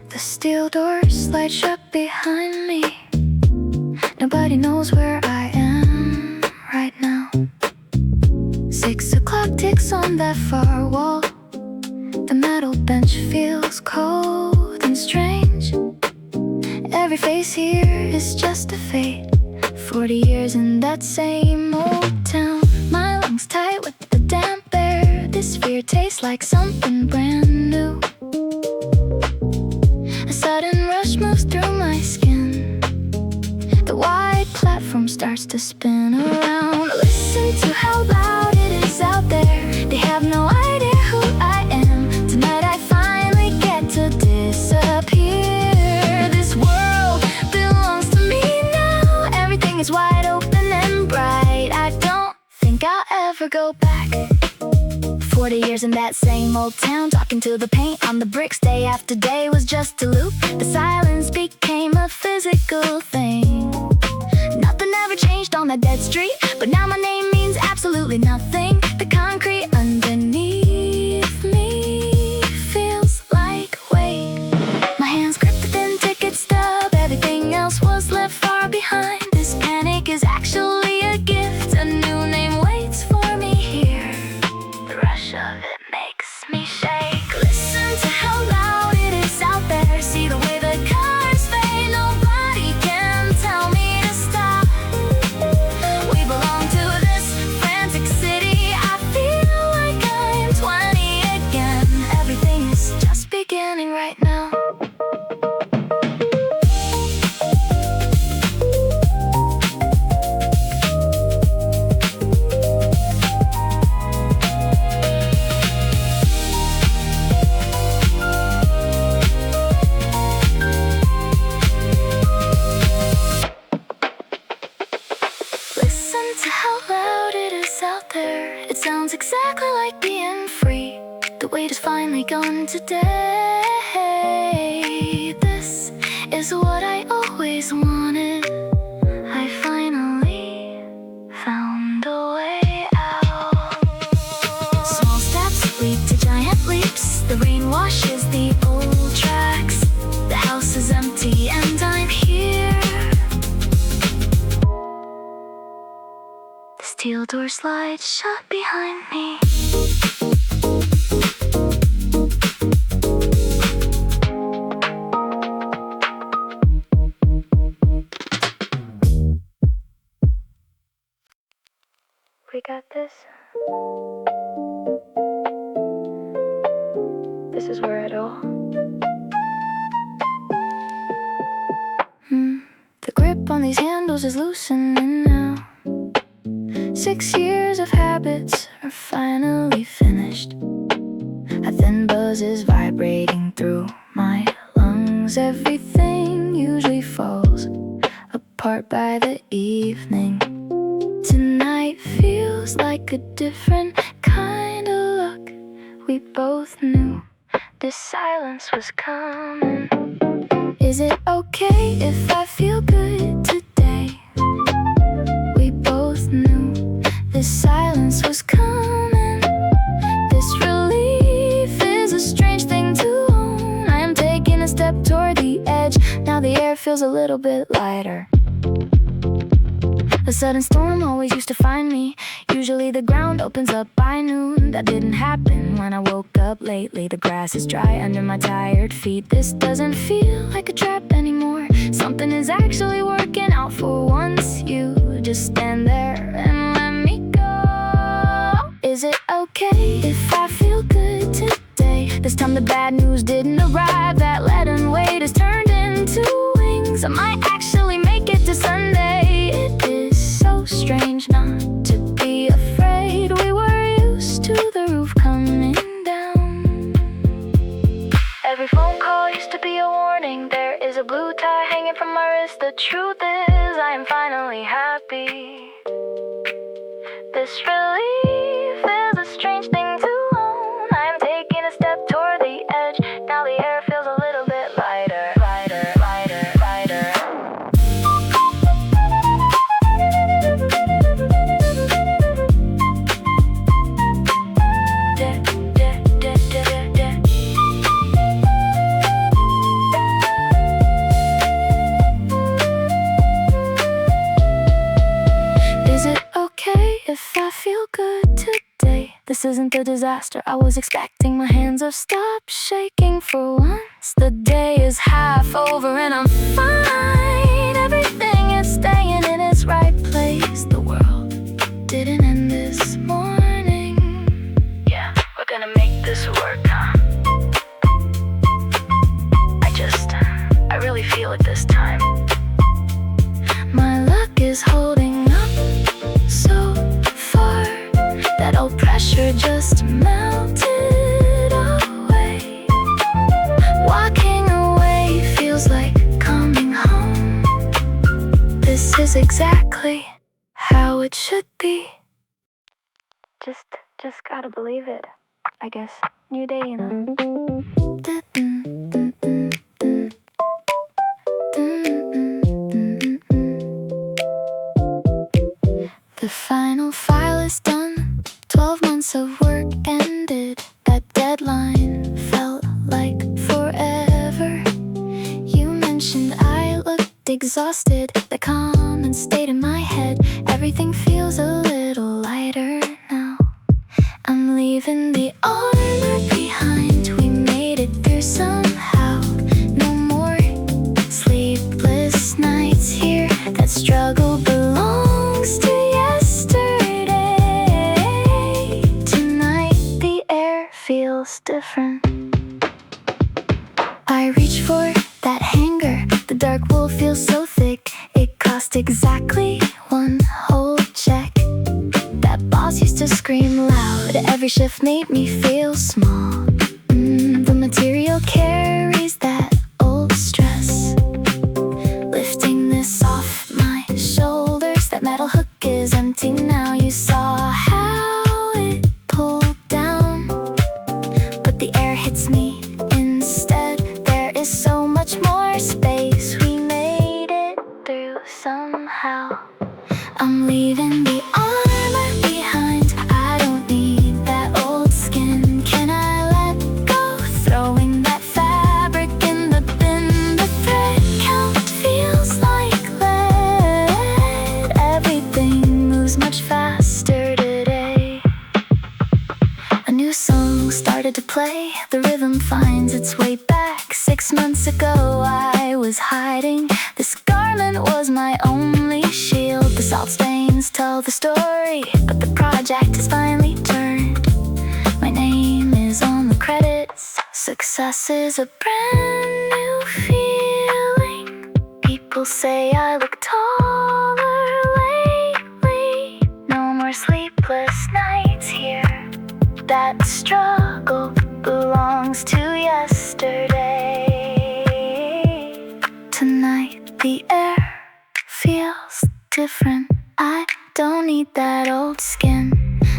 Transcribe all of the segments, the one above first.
The steel doors slide shut behind me. Nobody knows where I am right now. 6 o'clock ticks on that far wall. The metal bench feels cold and strange. Every face here is just a fade. 40 years in that same old town. My lungs tight with the damp air. This fear tastes like something brand new. A sudden rush moves through my skin. The wide platform starts to spin around. Listen to how loud it is out there. They have no idea who I am. Tonight I finally get to disappear. This world belongs to me now. Everything is wide open and bright. I don't think I'll ever go back. 40 years in that same old town, talking to the paint on the bricks day after day was just a loop. The silence became a physical thing. Nothing ever changed on that dead street, but now my name means absolutely nothing. The concrete underneath me feels like weight. My hands grip the thin ticket stub. Everything else was left far behind. This panic is actually a gift. A new name waits for me here. The rush of it makes me shake. Listen to how loud it is out there. See the way the colors fade. Nobody can tell me to stop. We belong to this frantic city. I feel like I'm 20 again. Everything is just beginning right now. Listen to how loud it is out there. It sounds exactly like being free. The weight is finally gone today. This is what I always wanted. I finally found a way out. Small steps lead to giant leaps. The rain washes the old tracks. The house is empty and I'm here. The steel door slides shut behind me. We got this. This is where it all. The grip on these handles is loosening now. 6 years of habits are finally finished. A thin buzz is vibrating through my lungs. Everything usually falls apart by the evening. Tonight feels like a different kind of look. We both knew this silence was coming. Is it okay if I feel good today? We both knew this silence was coming. This relief is a strange thing to own. I am taking a step toward the edge. Now the air feels a little bit lighter. A sudden storm always used to find me. Usually the ground opens up by noon. That didn't happen when I woke up lately. The grass is dry under my tired feet. This doesn't feel like a trap anymore. Something is actually working out for once. You just stand there and let me go. Is it okay if I feel good today? This time the bad news didn't arrive. That leaden weight has turned into wings. I might actually make it to Sunday. It is so strange not to be afraid. We were used to the roof coming down. Every phone call used to be a warning. There is a blue tie hanging from my wrist. The truth is I am finally happy. This relief is a strange thing to own. I am taking a step toward the edge. Now the air feels a little bit lighter. Lighter, lighter, lighter. this isn't the disaster I was expecting. My hands have stopped shaking for once. The day is half over and I'm fine. Everything is staying in its right place. The world didn't end this morning. Yeah, we're gonna make this work, huh? I really feel it this time. My luck is holding up so far. That old pressure just melted away. Walking away feels like coming home. This is exactly how it should be. Just gotta believe it, I guess. New day, you know. The final file is done. 12 months of work ended. That deadline felt like forever. You mentioned I looked exhausted. The comment stayed in my head. Everything feels a little lighter now. I'm leaving the armor behind. We made it through somehow. No more sleepless nights here. That struggle belongs to feels different. I reach for that hanger. The dark wool feels so thick. It cost exactly one whole check. That boss used to scream loud. Every shift made me feel small. The material carries that old stress. Lifting this off my shoulders. That metal hook is empty now. You saw how it pulled down. The air hits me instead. There is so much more space. We made it through somehow. I'm leaving the armor behind. I don't need that old skin. Can I let go? Throwing that fabric in the bin. The thread count feels like lead. Everything moves much faster today. A new song started to play. The rhythm finds its way back. 6 months ago I was hiding. This garment was my only shield. The salt stains tell the story, but the project has finally turned. My name is on the credits. Success is a brand new feeling. People say I look taller lately. No more sleepless nights here. That struggle belongs to yesterday. Tonight the air feels different. I don't need that old skin.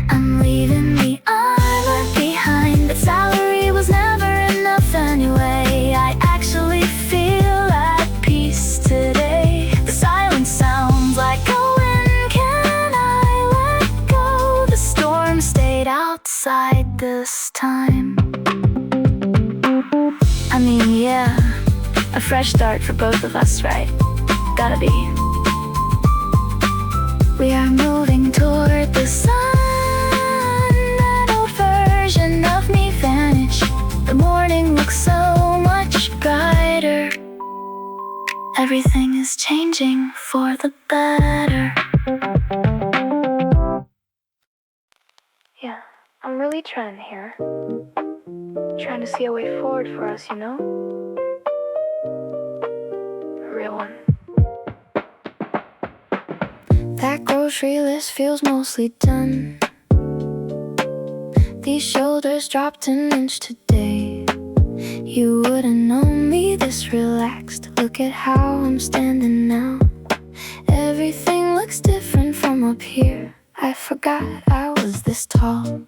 I'm leaving the armor behind. That salary was never enough anyway. I actually feel at peace today. The silence sounds like a wind. Can I let go? The storm stayed outside this time. I mean, yeah, a fresh start for both of us, right? Gotta be. We are moving toward the sun. That old version of me vanished. The morning looks so much brighter. Everything is changing for the better. Yeah, I'm really trying here. Trying to see a way forward for us, you know? A real one. That grocery list feels mostly done. These shoulders dropped an inch today. You wouldn't know me this relaxed. Look at how I'm standing now. Everything looks different from up here. I forgot I was this tall.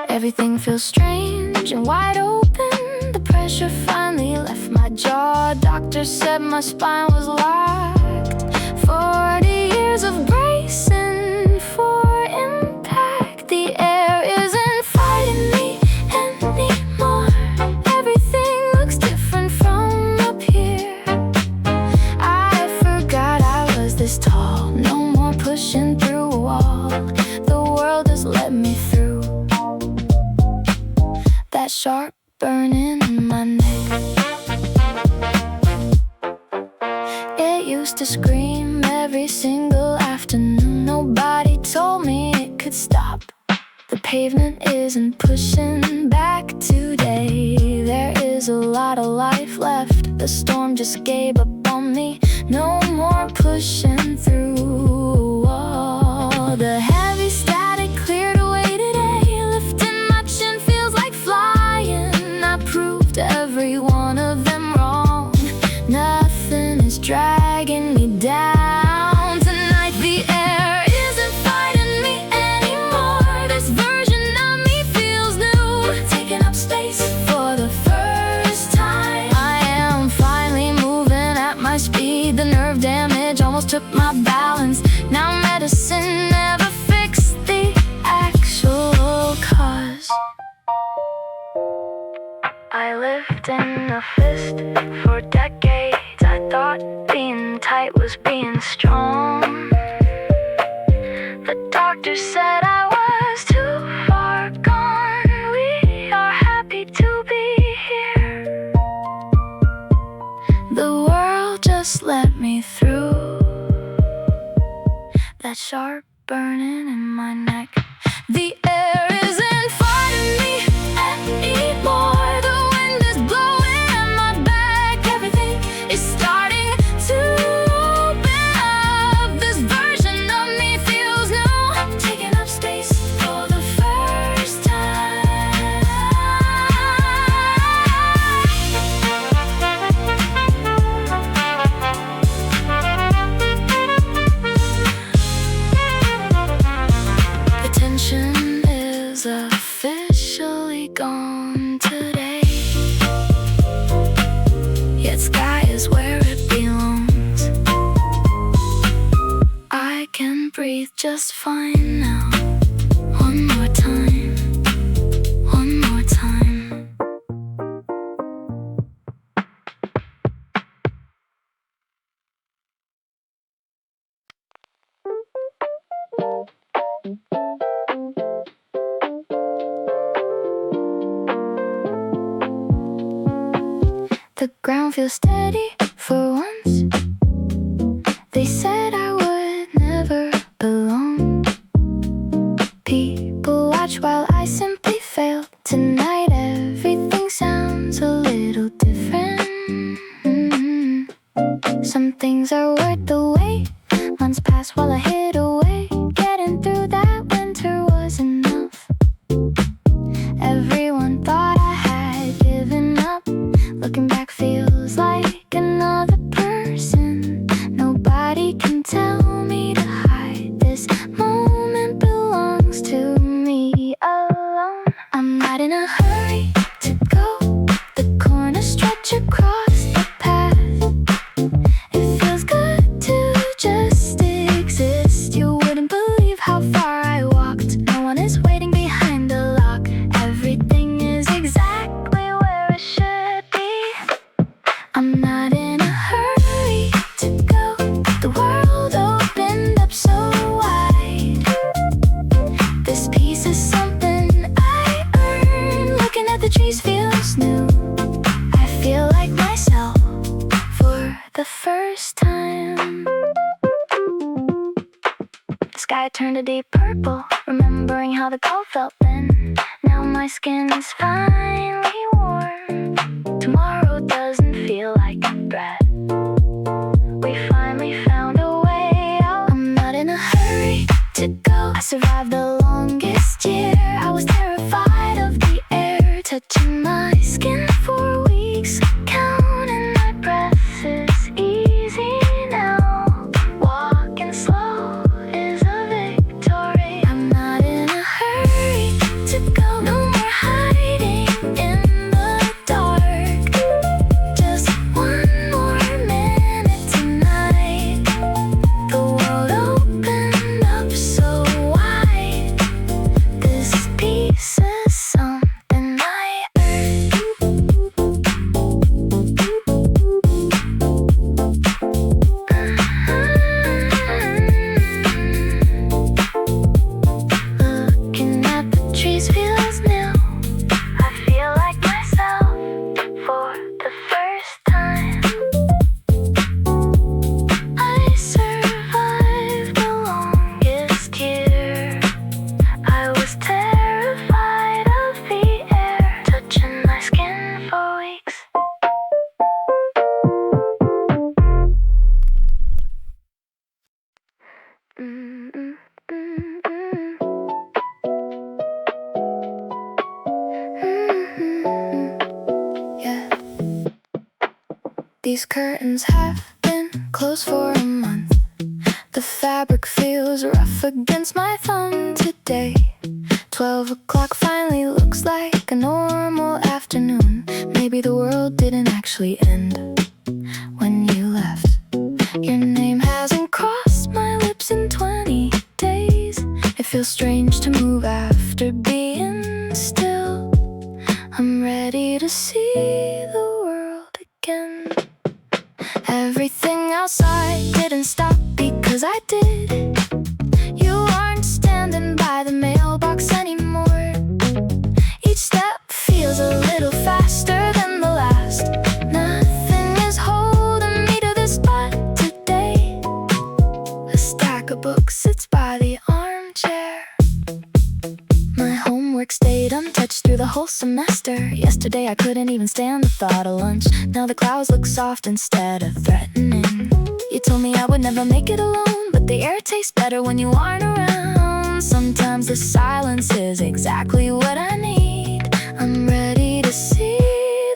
Everything feels strange and wide open. The pressure finally left my jaw. Doctor said my spine was locked. 40 years of bracing for impact. The air isn't fighting me anymore. Everything looks different from up here. I forgot I was this tall. No more pushing through a wall. used to scream every single afternoon. Nobody told me it could stop. The pavement isn't pushing back today. There is a lot of life left. The storm just gave up on me. No more pushing through. Oh, the heavy static cleared away today. Lifting my chin feels like flying. I proved every one of them wrong. Nothing is dragging me down. Tonight the air isn't fighting me anymore. This version of me feels new, taking up space for the first time. I am finally moving at my speed. The nerve damage almost took my balance. Now medicine never fixed the actual cause. I lived in a fist for decades. I thought being tight was being strong. The doctor said I was too far gone. We are happy to be here. The world just let me through. That sharp burning in my neck. The air isn't fighting me anymore. The wind is blowing at my back. Everything is starting to open up. This version of me feels new, taking up space for the first time. The tension is officially gone today. Yet sky is where it belongs. I can breathe just fine now. One more time. One more time. The ground feels steady for once. They said I would never belong. People watch while I simply fail. Tonight everything sounds a little different. Some things are worth the wait. Months pass while I hid away. Getting through that winter was enough. Everyone thought I had given up. Looking back feels like another person. Nobody can tell me to hide. This moment belongs to me alone. I'm not in a hurry to go. The corner stretch across the path. It feels good to just exist. You wouldn't believe how far I walked. No one is waiting behind the lock. Everything is exactly where it should be. I'm not in a hurry to go. The world opened up so wide. This piece is something I earned. Looking at the trees feels new. I feel like myself for the first time. The sky turned a deep purple, remembering how the cold felt then. Now my skin is finally warm. Tomorrow doesn't feel like a threat. We finally found a way out. I'm not in a hurry to go. I survived the longest year. I was terrified of the air touching my skin for weeks. Counting my breaths is easy now. Walking slow is a victory. I'm not in a hurry to go. No more hiding These curtains have been closed for a month. The fabric feels rough against my thumb today. 12 o'clock finally looks like a normal afternoon. Maybe the world didn't actually end when you left. Your name hasn't crossed my lips in 20 days. It feels strange to move after being still. I'm ready to see the world again. Everything outside didn't stop because I did. You aren't standing by the mailbox anymore. Each step feels a little faster than the last. Nothing is holding me to this spot today. A stack of books sits by the armchair. My homework stayed untouched through the whole semester. Yesterday I couldn't even stand the thought of lunch. Now the clouds look soft instead of threatening. You told me I would never make it alone, but the air tastes better when you aren't around. Sometimes the silence is exactly what I need. I'm ready to see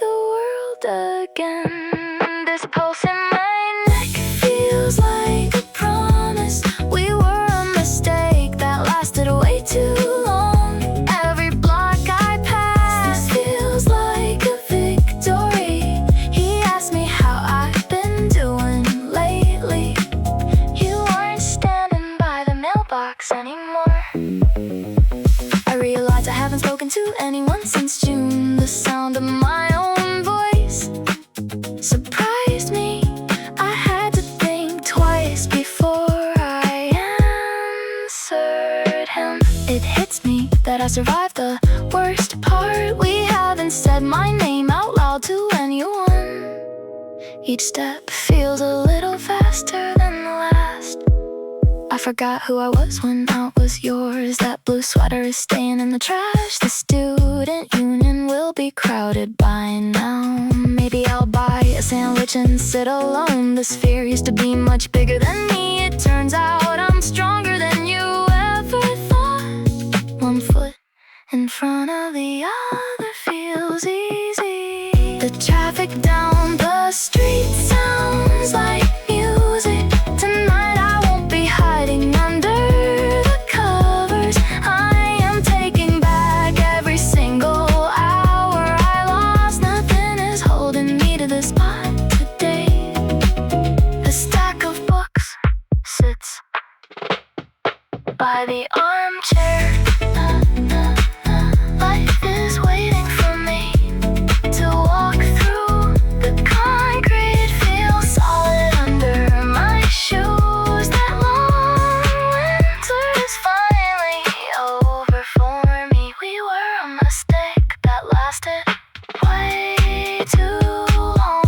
the world again. This pulse in my neck feels like a promise. We were a mistake that lasted way too long. Every block I pass feels like a victory. He asked me how I've been doing lately. You aren't standing by the mailbox anymore. I realize I haven't spoken to anyone since June. The sound of my own voice surprised me. I had to think twice before I answered him. It hits me that I survived the worst part. We haven't said my name out loud to anyone. Each step feels a little faster than the last. I forgot who I was when I was yours. That blue sweater is staying in the trash. The student union will be crowded by now. Maybe I'll buy a sandwich and sit alone. This fear used to be much bigger than me. It turns out I'm stronger than you ever thought. One foot in front of the other feels easy. The traffic down the street sounds like music. Tonight I won't be hiding under the covers. I am taking back every single hour I lost. Nothing is holding me to this spot today. A stack of books sits by the armchair. Life is waiting for me to walk through. The concrete feels solid under my shoes. That long winter is finally over for me. We were a mistake that lasted way too long.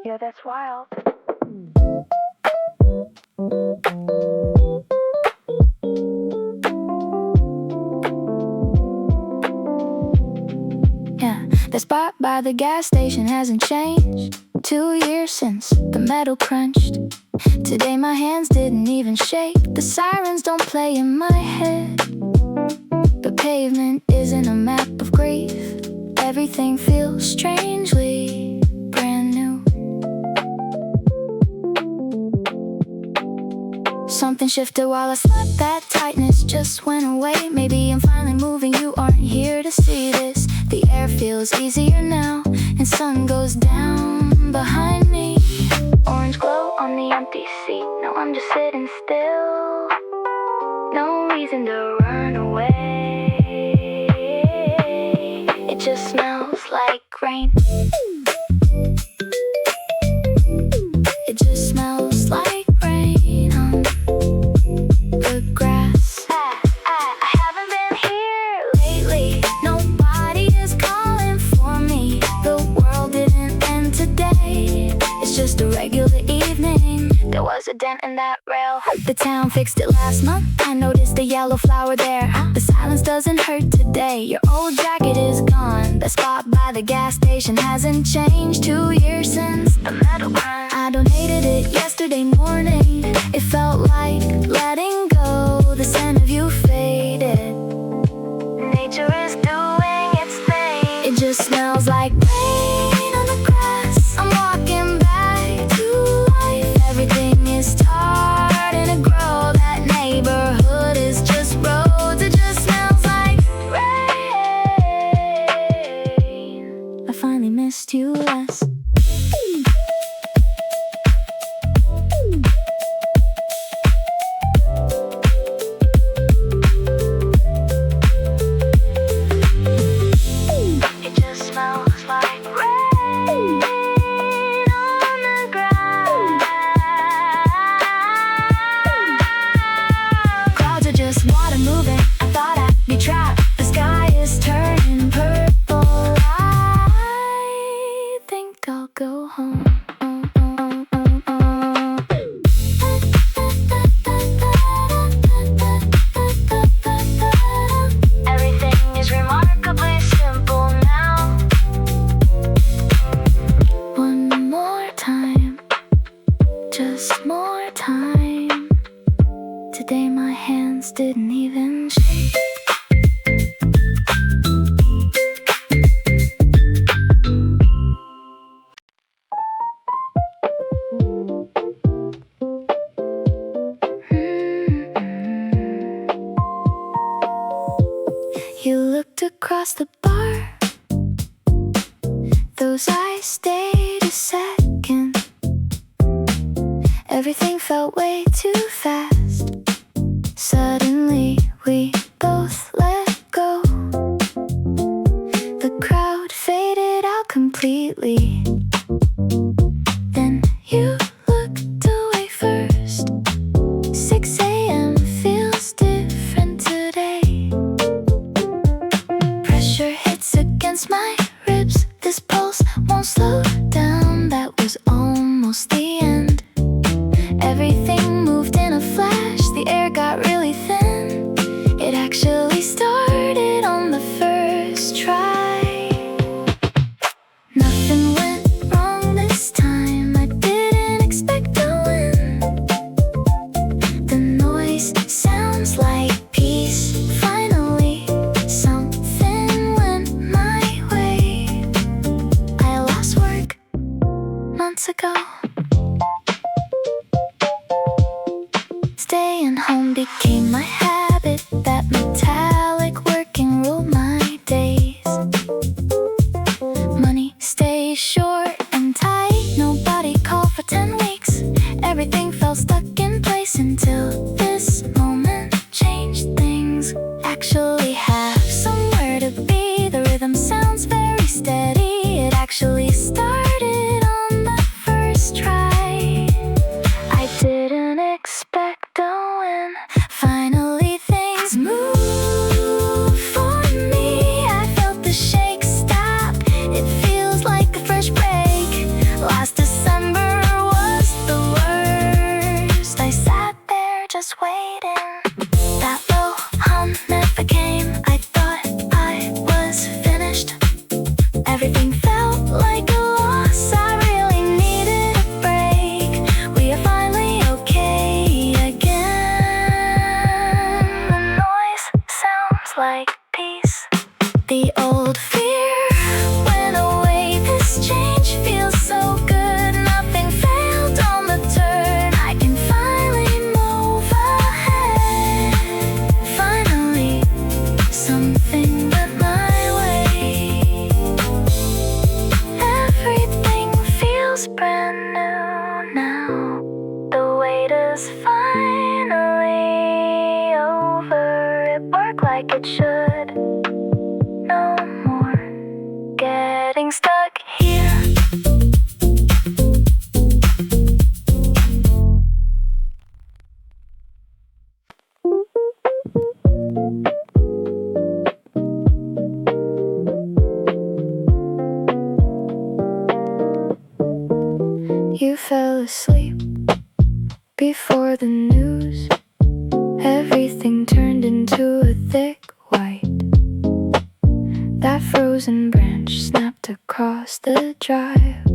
Yeah, that's wild. Yeah, the spot by the gas station hasn't changed. 2 years since the metal crunched. Today my hands didn't even shake. The sirens don't play in my head. The pavement isn't a map of grief. Everything feels strangely brand new. Something shifted while I slept. That tightness just went away. Maybe I'm finally moving. You aren't here to see this. The air feels easier now, and sun goes down behind me. Orange glow on the empty seat. Now I'm just sitting still. No reason to run away. It just smells like rain. It just smells like rain on the grass. I haven't been here lately. Nobody is calling for me. The world didn't end today. It's just a regular evening. There was a dent in that rail. The town fixed it last month, I noticed a yellow flower there. The silence doesn't hurt today, your old jacket is gone. The spot by the gas station hasn't changed. 2 years since the metal grind. I donated it yesterday morning. It felt like letting go. The scent of you faded. Nature is doing its thing. It just smells like rain on the grass. I'm walking back to life. Everything is starting to grow. That neighborhood is just roads. It just smells like rain. I finally missed you less. You looked across the bar. Those eyes stayed a second. Everything felt way too fast. Suddenly we both let go. The crowd faded out completely. Then you looked away first. 6 a.m. feels different today. Pressure hits against my ribs. This pulse won't slow down. That was almost the end. Everything moved in a flash. The air got really thin. It actually started on the first try. Nothing went wrong this time. I didn't expect to win. The noise sounds like peace. Finally, something went my way. I lost work months ago. Staying home became my habit. That metallic working ruled my days. Money stays short and tight. Nobody called for 10 weeks. Everything felt stuck in place until this moment changed things. Actually have somewhere to be. The rhythm sounds very steady. It actually started on the first try. I didn't expect a win. Finally things move for me. I felt the shake stop. It feels like a fresh break. Last December was the worst. I sat there just waiting. That low hum never came. I thought I was finished. Everything felt like a loss. I really needed a break. We are finally okay again. The noise sounds like peace. The old fear went away. This change feels so good. Nothing failed on the turn. I can finally move ahead. Finally, something went my way. Everything feels brand new now. The wait is finally over. It worked like it should. No more getting stuck here. You fell asleep thick white. That frozen branch snapped across the drive.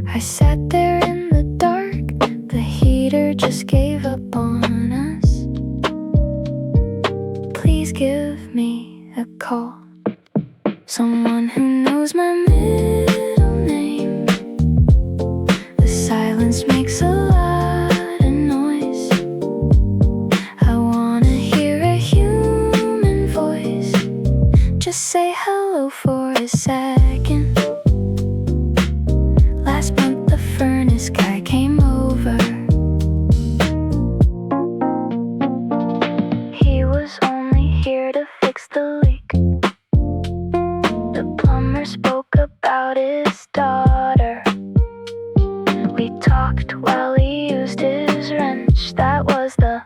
I sat there in the dark, the heater just gave up on us. Please give me a call, someone who knows my middle name. The silence makes a lot of noise. I wanna hear a human voice. Just say hello for a second. Last month the furnace guy came over. He was only here to fix the leak. The plumber spoke about his daughter. We talked while he used his wrench. That was the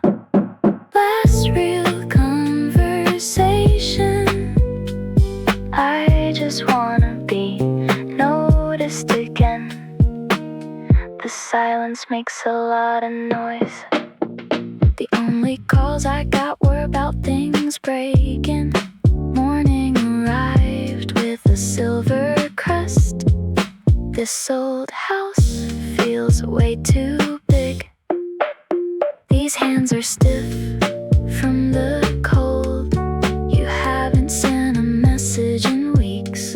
last real conversation. I just wanna be noticed again. The silence makes a lot of noise. The only calls I got were about things breaking. Morning arrived with a silver crest. This old house feels way too big. These hands are stiff from the cold. You haven't sent a message in weeks.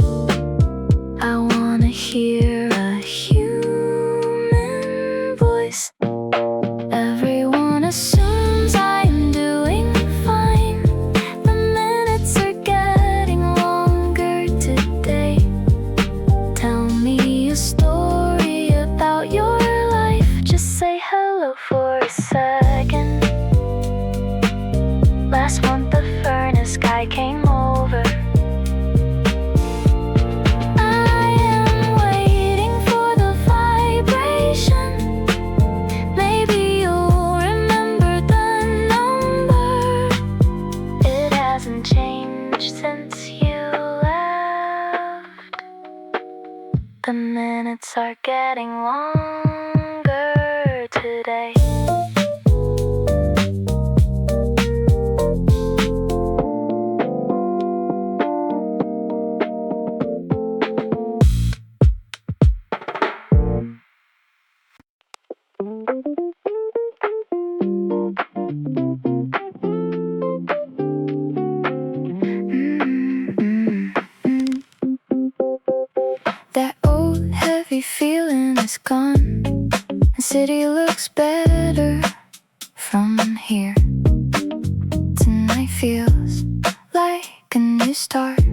I wanna hear a human voice. Everyone assumes I am doing fine. The minutes are getting longer today. Tell me a story about your life. Just say hello for a second. Last month the furnace guy came over. I am waiting for the vibration. Maybe you'll remember the number. It hasn't changed since you left. The minutes are getting longer today. That old heavy feeling is gone. The city looks better from here. Tonight feels like a new start.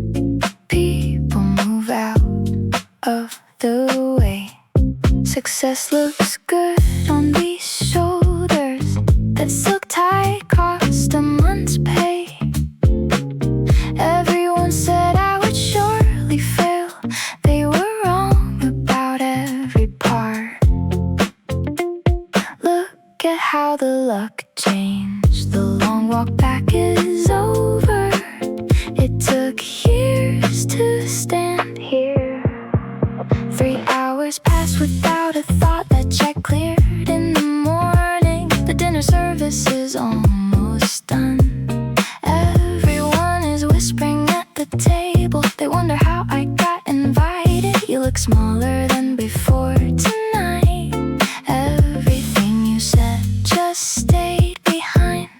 People move out of the way. Success looks good on these shoulders. That silk tie cost a month's pay. Everyone said I would surely fail. They were wrong about every part. Look at how the luck changed. The long walk back is over. It took years to stand here. 3 hours passed without a thought. That check cleared in the morning. The dinner service is almost done. Everyone is whispering at the table. They wonder how I got invited. You look smaller than before tonight. Everything you said just stayed behind.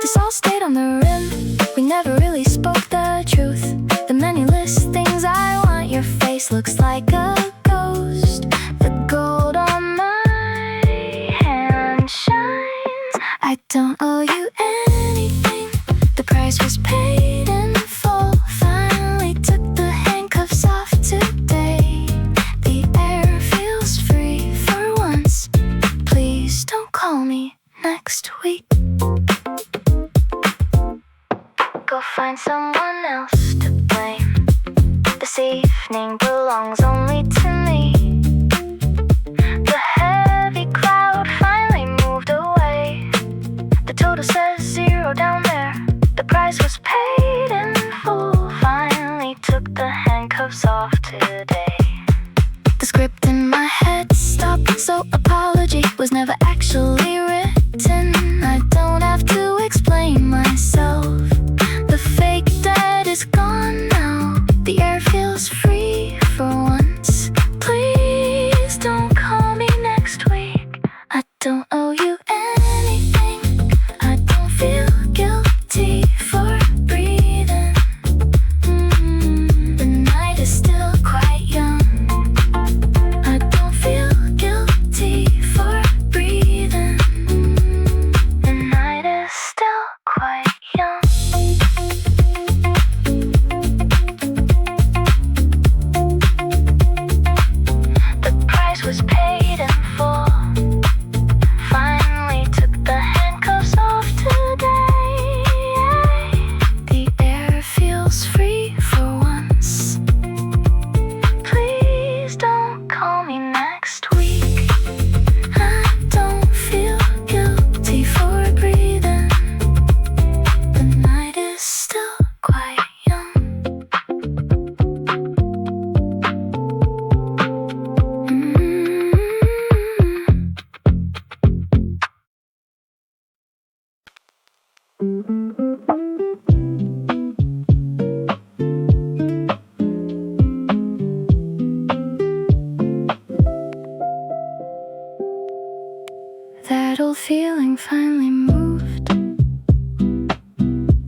This all stayed on the rim. We never really spoke the truth. The many list things I want. Your face looks like a ghost. The gold on my hand shines. I don't owe you anything. The price was paid in full. Finally took the handcuffs off today. The air feels free for once. Please don't call me next week. Go find someone else to blame. This evening belongs only to me. The heavy cloud finally moved away. The total says 0 down there. The price was paid in full. Finally took the handcuffs off today. The script in my head stopped, so apology was never actually written. I don't have to explain my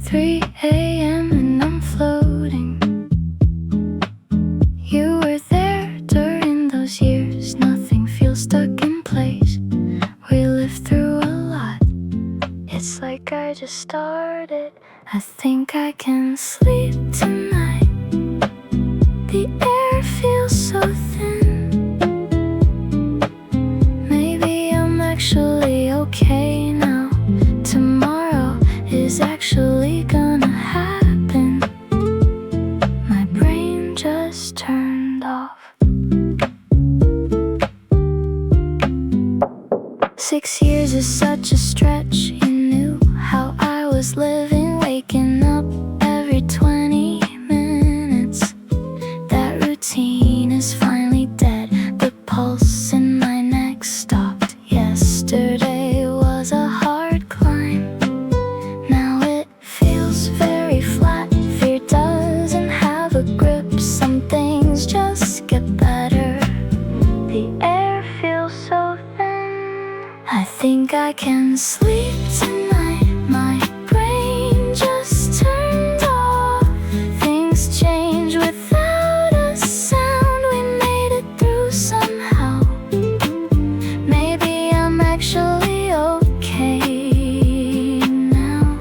3 a.m. and I'm floating. You were there during those years. Nothing feels stuck in place. We lived through a lot. It's like I just started. I think I can sleep tonight. The air feels so thin. Maybe I'm actually okay now. Tomorrow is actually gonna happen. My brain just turned off. 6 years is such a stretch. You knew how I was living, waking up every 20 minutes. That routine is finally dead. The pulse in my neck stopped. Yesterday was a hard climb. Now it feels very flat. Fear doesn't have a grip. Some things just get better. The air feels so thin. I think I can sleep tonight. My brain just turned off. Things change without a sound. We made it through somehow. Maybe I'm actually okay now.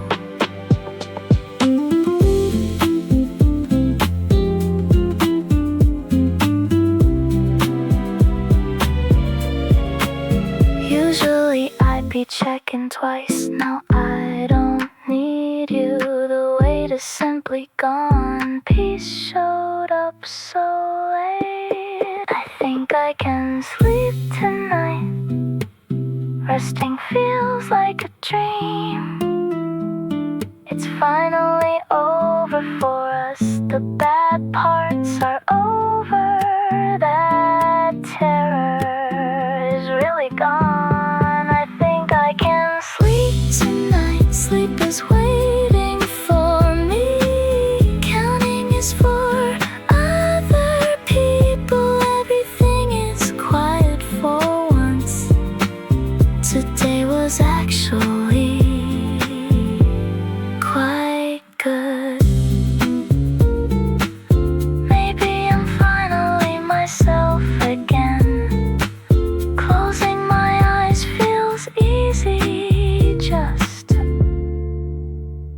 Usually I'd be checking twice. Now I don't need you. The weight is simply gone. Peace showed up so late. I think I can sleep tonight. Resting feels like a dream. It's finally over for us. The bad parts are over. That terror is really gone. I think I can sleep tonight. Sleep is waiting for me. Counting is for other people. Everything is quiet for once. Today was actually quite good. Maybe I'm finally myself again. Closing my eyes feels easy. Just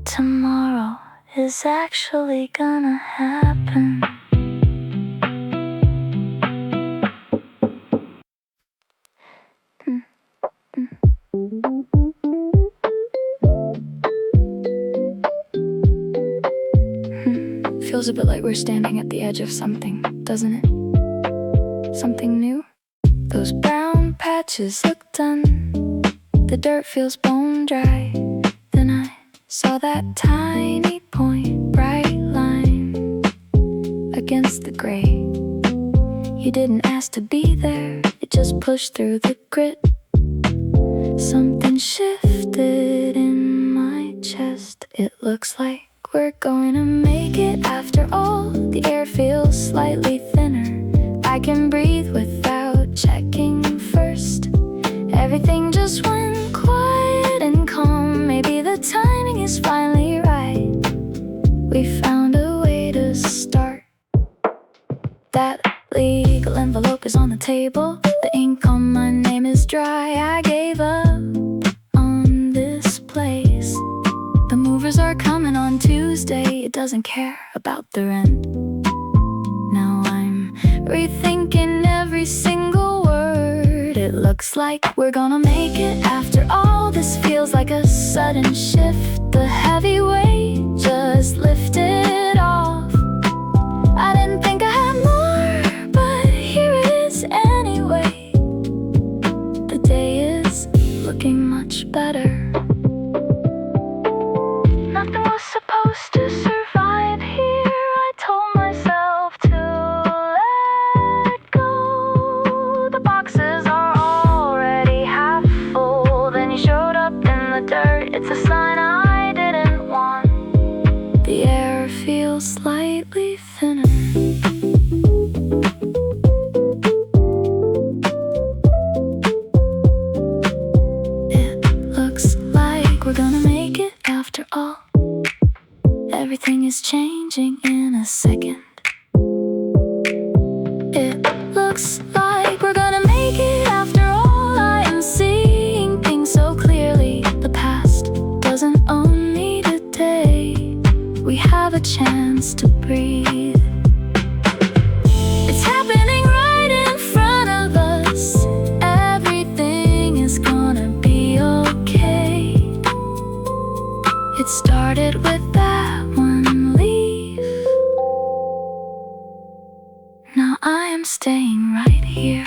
tomorrow is actually gonna happen. Feels a bit like we're standing at the edge of something, doesn't it? Something new? Those brown patches look done. The dirt feels bone dry. Then I saw that tiny point, bright line against the gray. You didn't ask to be there. It just pushed through the grit. Something shifted in my chest. It looks like we're going to make it after all. The air feels slightly thinner. I can breathe without checking first. Everything just went quiet and calm. Maybe the timing is finally right. We found a way to start. That legal envelope is on the table. The ink on my name is dry. I gave up on this place. The movers are coming on Tuesday. It doesn't care about the rent. Now I'm rethinking every single word. It looks like we're gonna make it after all. This feels like a sudden shift. The heavy weight just lifted off. I didn't think I had more, but here it is anyway. The day is looking much better. Nothing was supposed to survive here. I told myself to let go. The boxes are already half full. Then you showed up in the dirt. It's a sign I didn't want. The air feels slightly thinner. It looks like we're gonna make it after all. is changing in a second. It looks like we're gonna make it after all. I am seeing things so clearly. The past doesn't own me today. We have a chance to breathe. It's happening right in front of us. Everything is gonna be okay. It started with that one leaf. Now I am staying right here.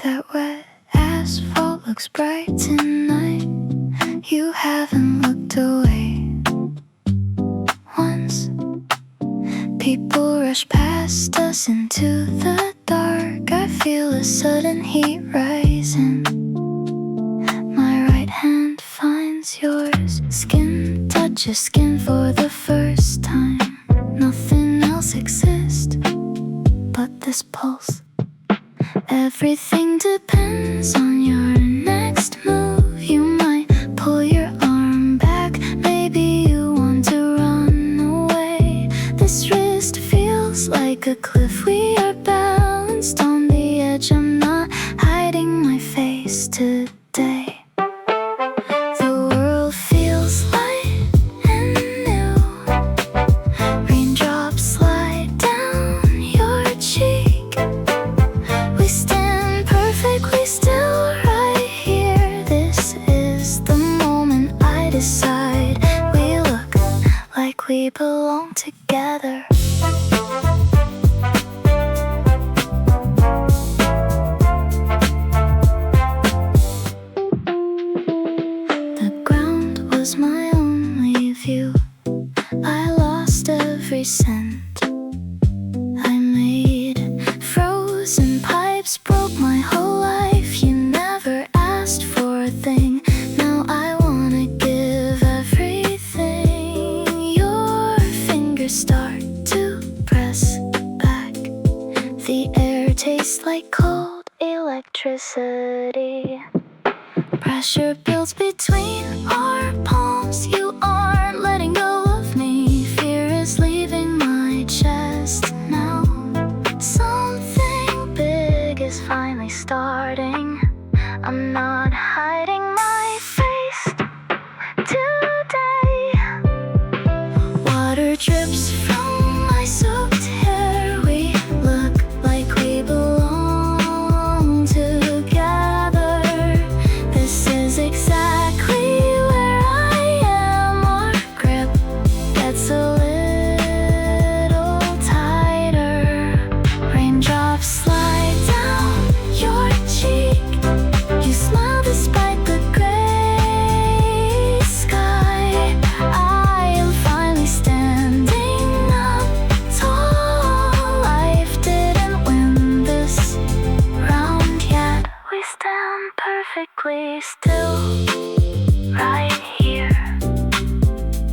That wet asphalt looks bright tonight. You haven't looked away once. People rush past us into the dark. I feel a sudden heat rising. My right hand finds yours. Skin touches skin for the first time. Nothing else exists but this pulse. Everything depends on your next move. You might pull your arm back. Maybe you want to run away. This wrist feels like a cliff. We are balanced on the edge. I'm not hiding my face today. The world feels light and new. Raindrops slide down your cheek. We stand perfectly still right here. This is the moment I decide we look like we belong together. The ground was my only view. I lost every cent I made. Frozen pipes broke my whole life. You never asked for a thing. Now I wanna give everything. Your fingers start to press back. The air tastes like cold electricity. Pressure builds between our palms. You aren't letting go of me. Fear is leaving my chest now. Something big is finally starting. I'm not hiding my face today. Water drips from my soaked hair. We look like we belong together. This is exactly where I am. Our grip gets a little tighter. Raindrops slide down your cheek. You smile despite the gray sky. I am finally standing up tall. Life didn't win this round yet. We stand perfectly still right here.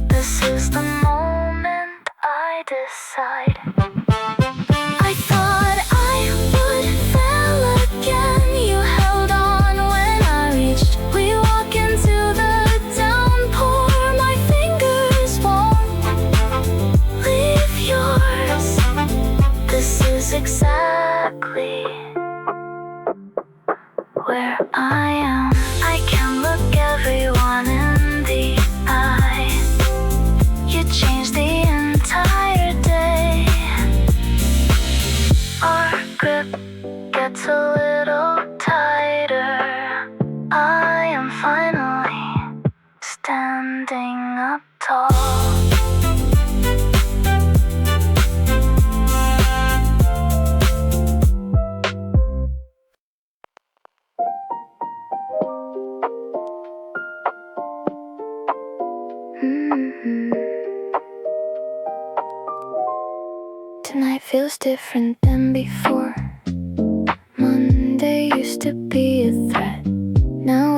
This is the moment I decide. I thought I would fail again. You held on when I reached. We walk into the downpour. My fingers won't leave yours. This is exactly where I am. I can look everyone in the eye. You changed the entire day. Our grip gets a little tighter. I am finally standing up tall. Tonight feels different than before. Monday used to be a threat. Now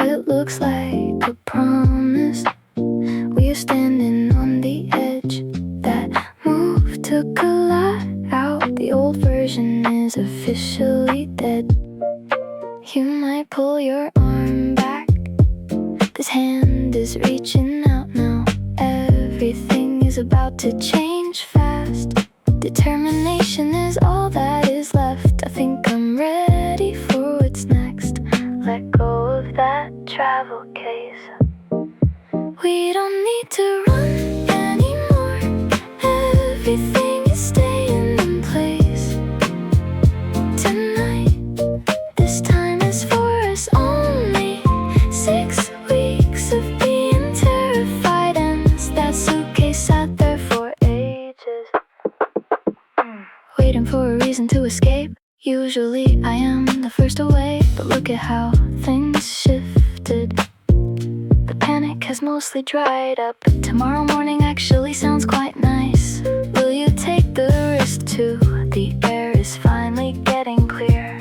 You might pull your arm back. This hand is reaching out now. Everything is about to change fast. Determination is all that is left. I think I'm ready for what's next. Let go of that travel case. We don't need to run anymore. Everything is staying in place. Tonight, this time is for us only. 6 weeks of being terrified, and that suitcase sat there for ages, waiting for a reason to escape. Usually I am the first away, but look at how things shifted. The panic has mostly dried up. Tomorrow morning actually sounds quite nice. Will you take the risk too? The air is finally getting clear.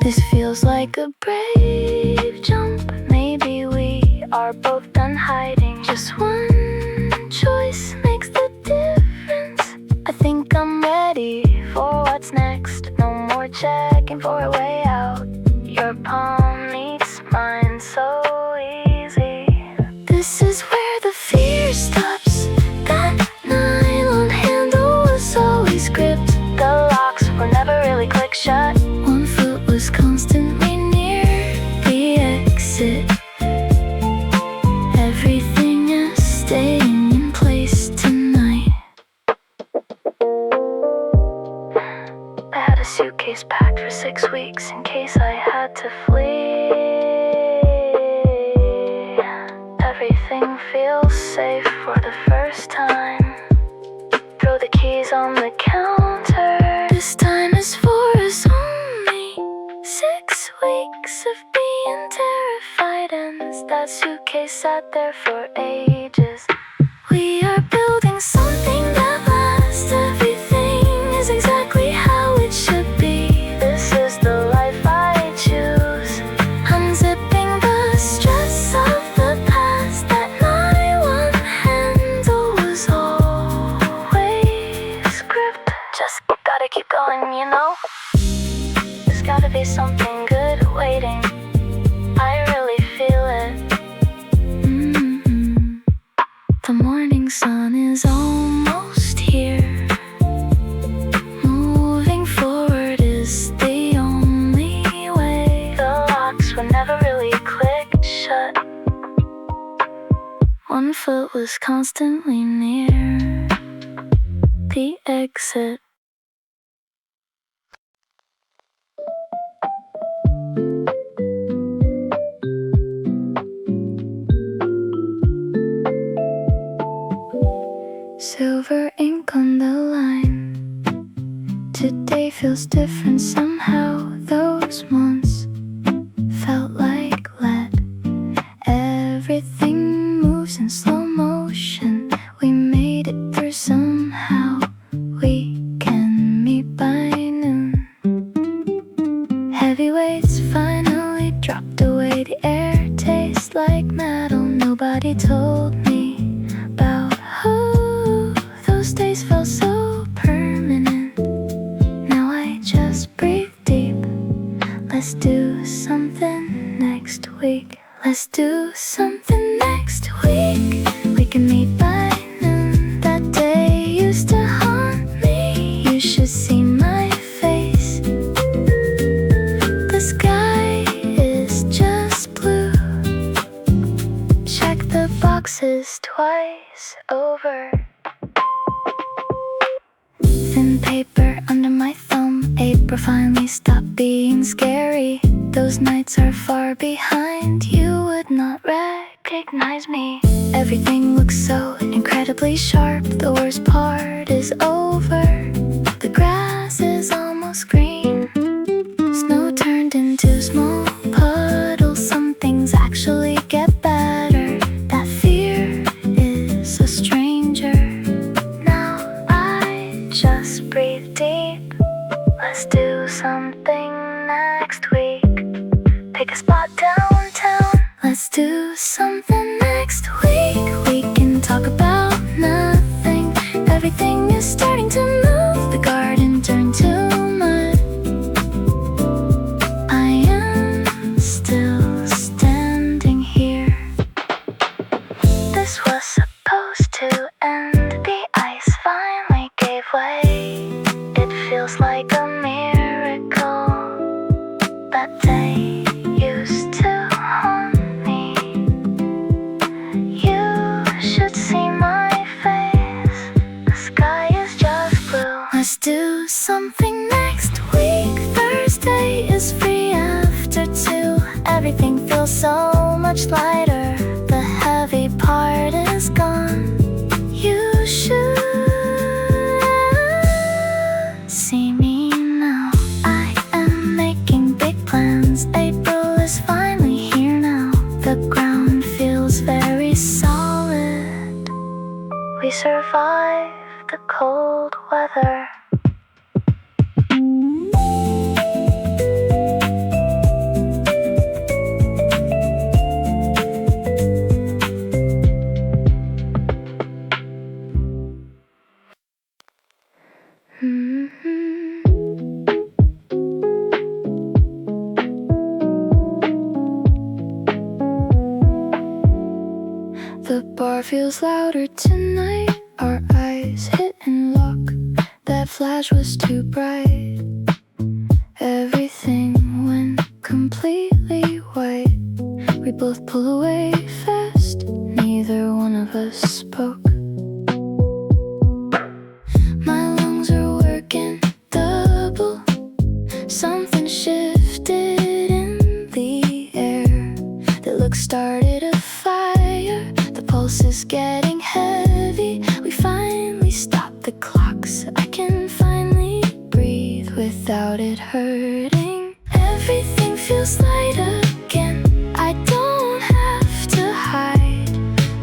This feels like a brave jump. Maybe we are both done hiding. Just one choice makes the difference. I think I'm ready for what's next. No more checking for a way out. Your palm meets mine so easy. This is where the fear stops. That nylon handle was always gripped. The locks were never really click shut. One foot was constantly near the exit. Everything is staying in place tonight. I had a suitcase packed for 6 weeks in case I had to flee. Everything feels safe for the first time. Throw the keys on the counter. This time is for us only. 6 weeks of being terrified, and that suitcase sat there for ages. We are building something that lasts. Everything is exactly how it should be. This is the life I choose. Unzipping the stress of the past. That nylon handle was always gripped. Just gotta keep going, you know. There's gotta be something good waiting. I really feel it. The morning sun is almost here. Moving forward is the only way. The locks were never really clicked shut. One foot was constantly near the exit. Silver ink on the line. Today feels different somehow. Those months felt like lead. Everything moves in slow motion. We made it through somehow. We can meet by noon. Heavyweights finally dropped away. The air tastes like metal. Nobody told me about those days felt so permanent. Now I just breathe deep. Let's do something next week. Let's do something next week. We can meet by noon. That day used to haunt me. You should see my face. The sky is just blue. Check the boxes twice over. Thin paper under my thumb. April finally stopped being scary. Those nights are far behind. You would not recognize me. Everything looks so incredibly sharp. The worst part is over. The grass is almost green. Snow turned into small puddles. Some things actually get better. That fear is a stranger. Just breathe deep. Let's do something next week. Pick a spot downtown. Let's do something next week. We can talk about nothing. Everything is starting to move. The garden turned to mud. I am everything feels so much lighter. The heavy part is gone. You should see me now. I am making big plans. April is finally here now. The ground feels very solid. We survived the cold weather. The bar feels louder tonight. Our eyes hit and lock. That flash was too bright. Everything went completely white. We both pulled away fast. Neither one of us spoke. My lungs are working double. Something shifted in the air. The look started a fire. The pulse is getting heavy. We finally stopped the clocks. I can finally breathe without it hurting. Everything feels light again. I don't have to hide.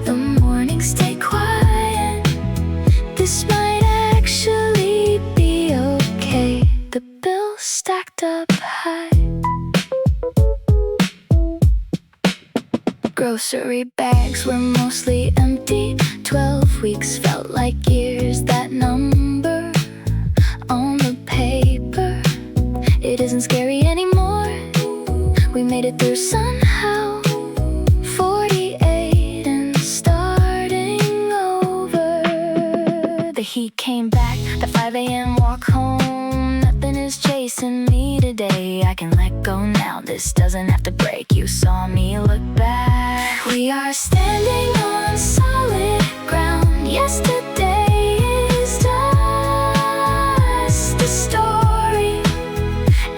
The mornings stay quiet. This might actually be okay. The bills stacked up high. Grocery bags were mostly empty. 12 weeks felt like years. That number on the paper, it isn't scary anymore. We made it through somehow. 48 and starting over. The heat came back. The 5 a.m. walk home. Nothing is chasing me today. I can let go now. This doesn't have to break. You saw me look back. We are standing on solid ground. Yesterday is just a story.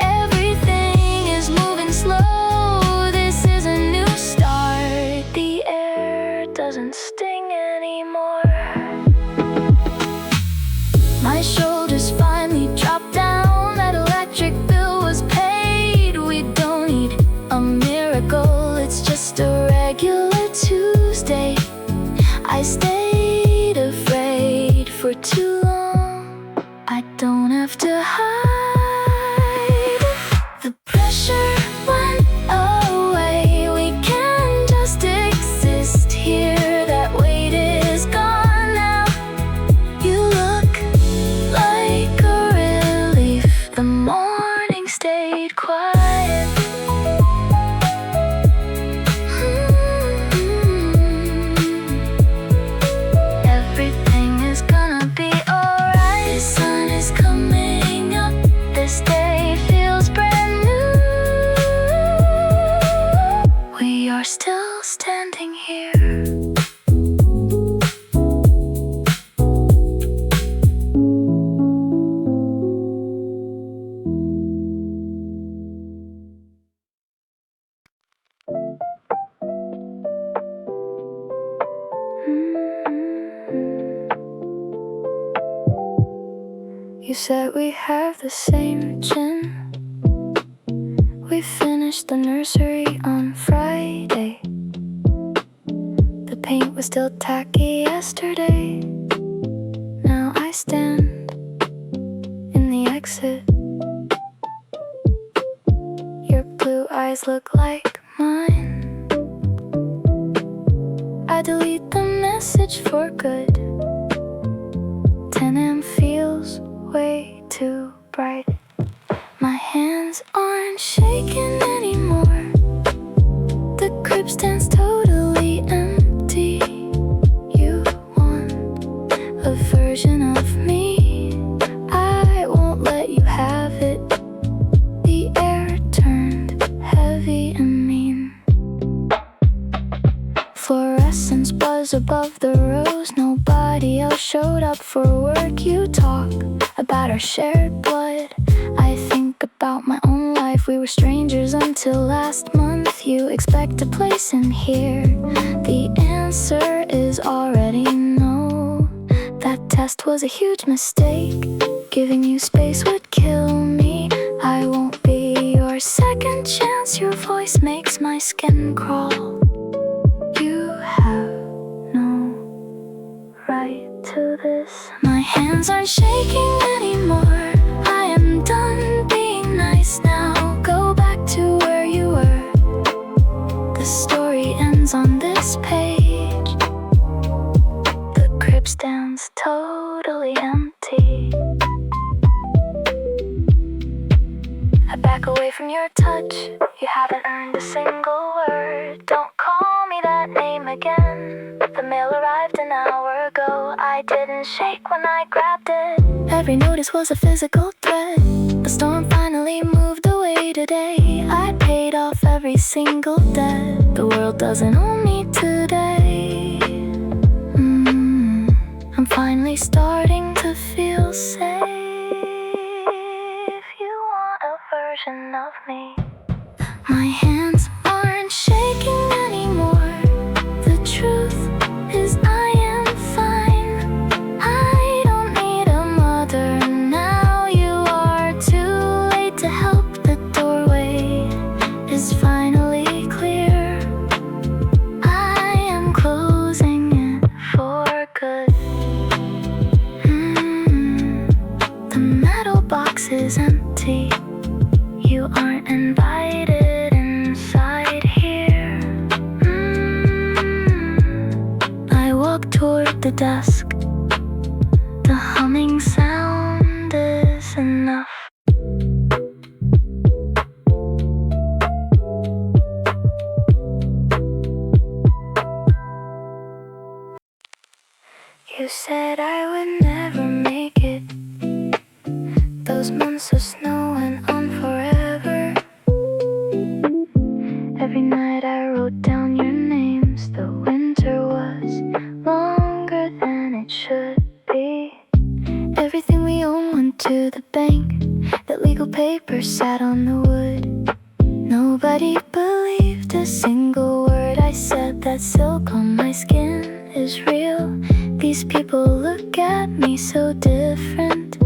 Everything is moving slow. This is a new start. The air doesn't sting anymore. My shoulders finally dropped down. That electric bill was paid. We don't need a miracle. It's just a regular Tuesday. I stayed afraid for too long. I don't have to hide. The pressure went away. We can just exist here. That weight is gone now. You look like a relief. The morning stayed quiet. Everything is gonna be alright. The sun is coming up. This day feels brand new. We are still standing here. You said we have the same chin. We finished the nursery on Friday. The paint was still tacky yesterday. Now I stand in the exit. Your blue eyes look like mine. I delete the message for good. 10 a.m. feels way too bright. My hands aren't shaking anymore. The crib stands totally empty. You want a version of me. I won't let you have it. The air turned heavy and mean. Fluorescence buzz above the rows. Nobody else showed up for work. You talk about our shared blood. I think about my own life. We were strangers until last month. truth you expect a place in here? The answer is already no. That test was a huge mistake. Giving you space would kill me. I won't be your second chance. Your voice makes my skin crawl. You have no right to this. My hands aren't shaking anymore. I am done being nice now. Go back to where you were. The story ends on this page. The crib stands totally empty. I back away from your touch. You haven't earned a single word. Don't call me that name again. The mail arrived an hour ago. I didn't shake when I grabbed it. Every notice was a physical threat. The storm finally moved away today. I paid off every single debt. The world doesn't own me today. I'm finally starting to feel safe. Version of me. My hands aren't shaking anymore. The truth is I am fine. I don't need a mother now. You are too late to help. The doorway is finally clear. I am closing it for good. The metal box is empty. You aren't invited inside here. I walk toward the desk. The humming sound is enough. You said I would never make it. Those months of snow went on forever. Every night I wrote down your names. The winter was longer than it should be. Everything we owned went to the bank. That legal paper sat on the wood. Nobody believed a single word I said. That silk on my skin is real. These people look at me so different.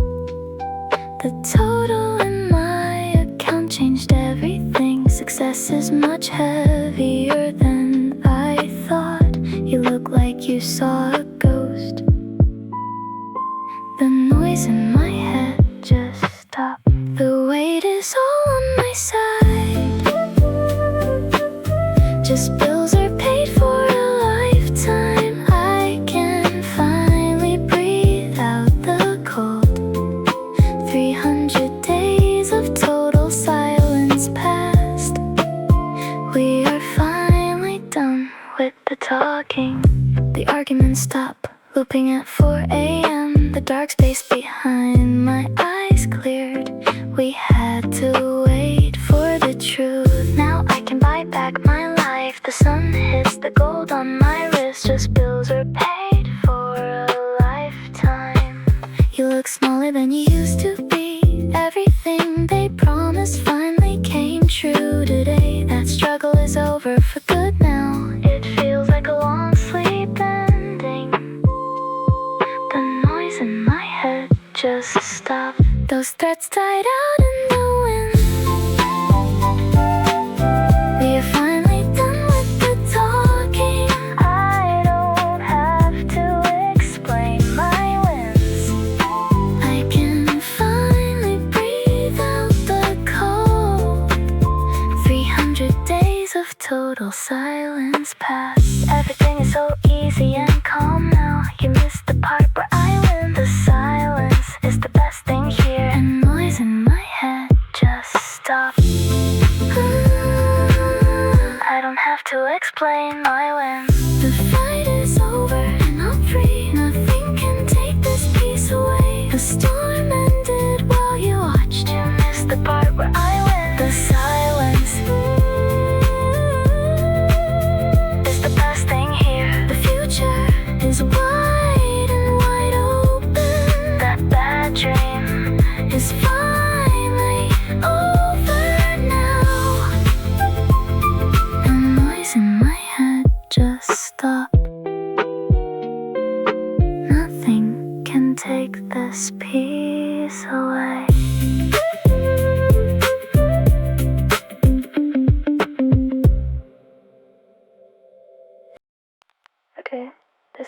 The total in my account changed everything. Success is much heavier than I thought. You look like you saw a ghost. The noise in my head just stopped. The weight is all on my side. Just bills are paid for a lifetime. I can finally breathe out the cold. 300 days of total silence passed. We are finally done with the talking. The arguments stop, looping at 4 a.m. The dark space behind my eyes cleared. We had to wait for the truth. Now I can buy back my life. The sun hits the gold on my wrist. Just bills are paid for a lifetime. You look smaller than you used to be. Everything they promised finally came true today. That struggle is over for good now. It feels like a long sleep ending. The noise in my head just stopped. Those threats died out in the wind. We are finally done with the talking. I don't have to explain my wins. I can finally breathe out the cold. 300 days of total silence passed. Everything is so easy and calm now. You missed the part where I win. The silence is the best thing here. And noise in my head just stopped. I don't have to explain my wins. The fight is over and I'm free. Nothing can take this peace away. The storm ended while you watched. You missed the part where I win. The silence is the best thing here. The future is wide and wide open. That bad dream is finally over now.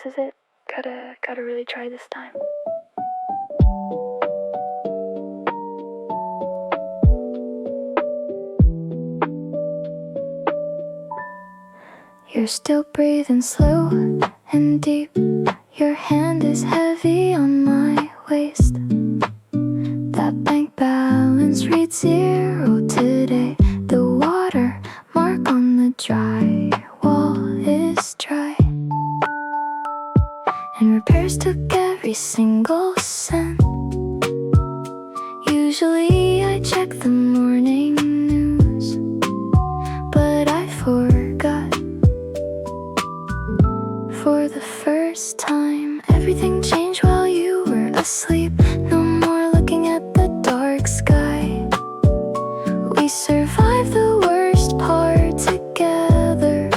this is it. Gotta really try this time. You're still breathing slow and deep. Your hand is heavy on my waist. That bank balance reads 0 today. The water mark on the dry wall is dry. And repairs took every single cent. Usually I check the morning news, but I forgot. For the first time, everything changed while you were asleep. No more looking at the dark sky. We survived the worst part together.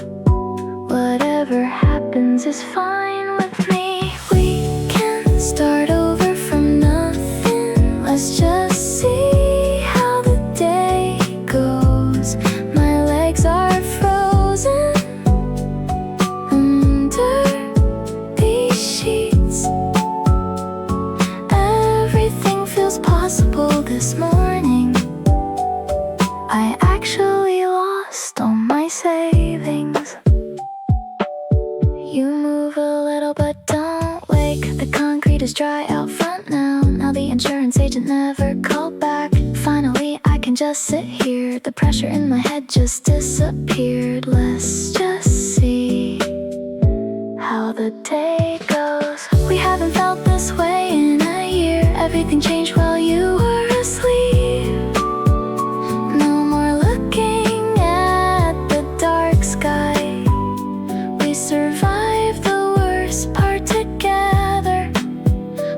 Whatever happens is fine with me. We can start over from nothing. Let's just see how the day goes. My legs are frozen under these sheets. Everything feels possible this morning. I actually lost all my savings. You move a little but don't wake. The concrete is dry out front now. Now the insurance agent never called back. Finally I can just sit here. The pressure in my head just disappeared. Let's just see how the day goes. We haven't felt this way in a year. Everything changed while you were asleep. No more looking at the dark sky. We survived the worst part together.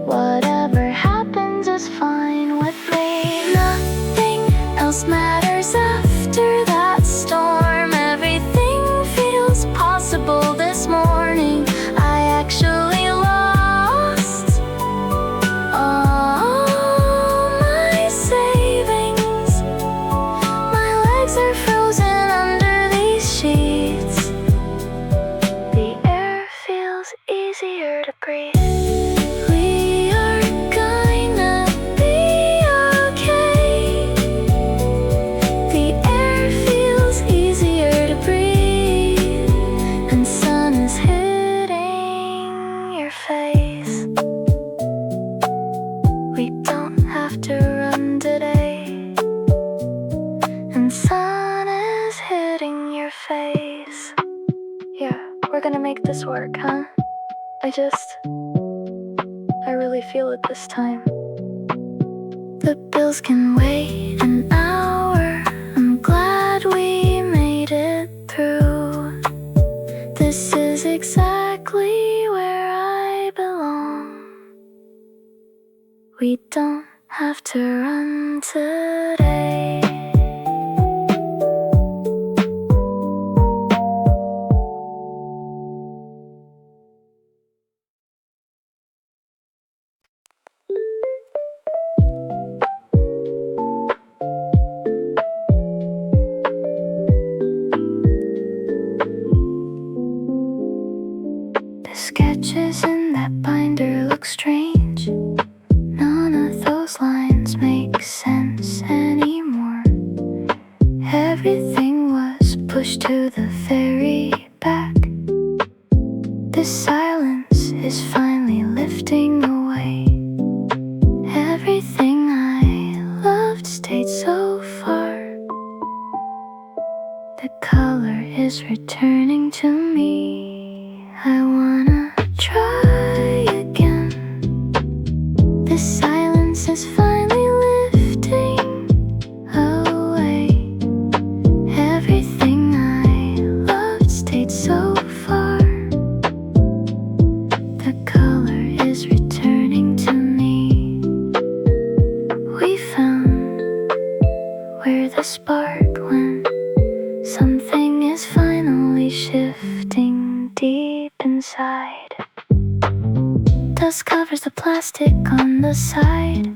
Whatever happens is fine with me. Nothing else matters after that storm. Everything feels possible this morning. I actually lost all my savings. My legs are frozen under these sheets. The air feels easier to breathe. We are gonna be okay. The air feels easier to breathe. And sun is hitting your face. We don't have to run today. And sun is hitting your face. Yeah, we're gonna make this work, huh? I really feel it this time. The bills can wait an hour. I'm glad we made it through. This is exactly where I belong. We don't have to run today. The sketches in that binder look strange. None of those lines make sense anymore. Everything was pushed to the very back. The silence is finally lifting away. Everything I loved stayed so far. The color is returning to me. I wanna try again. The silence is finally lifting away. Everything I loved stayed so far. The color is returning to me. We found where the spark went. Something is finally shifting deep inside. Dust covers the plastic on the side.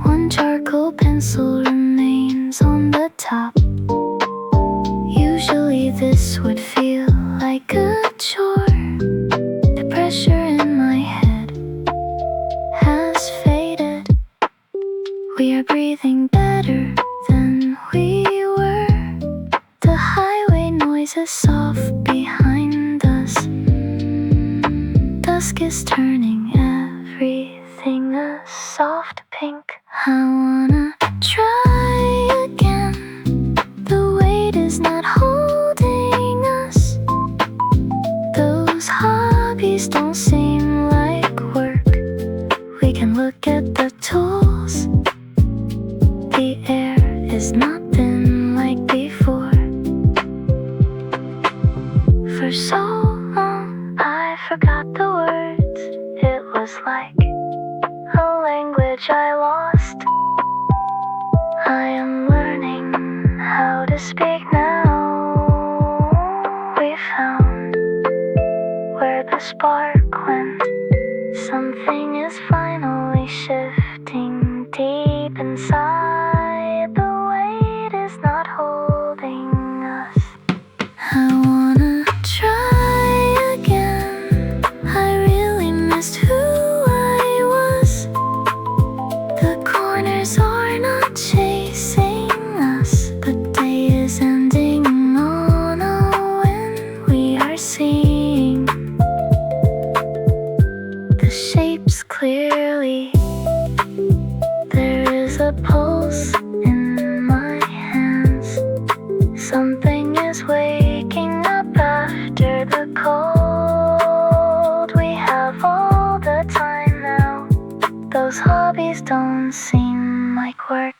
One charcoal pencil remains on the top. Usually this would feel like a chore. The We're breathing better than we were. The highway noise is soft behind us. Dusk is turning everything a soft pink. I wanna try again. The weight is not holding us. Those hobbies don't seem like work. We can look at the tools. The air has not been like before. For so long I forgot the words. It was like a language I lost. I am learning how to speak now. We found where the spark went. Something is finally shifting deep inside. The weight is not holding us. I wanna try again. I really missed who I was. The corners are not chasing us. The day is ending on a win. We are seeing the shapes clearly. There is a pulse in my hands. Something is waking up after the cold. We have all the time now. Those hobbies don't seem like work.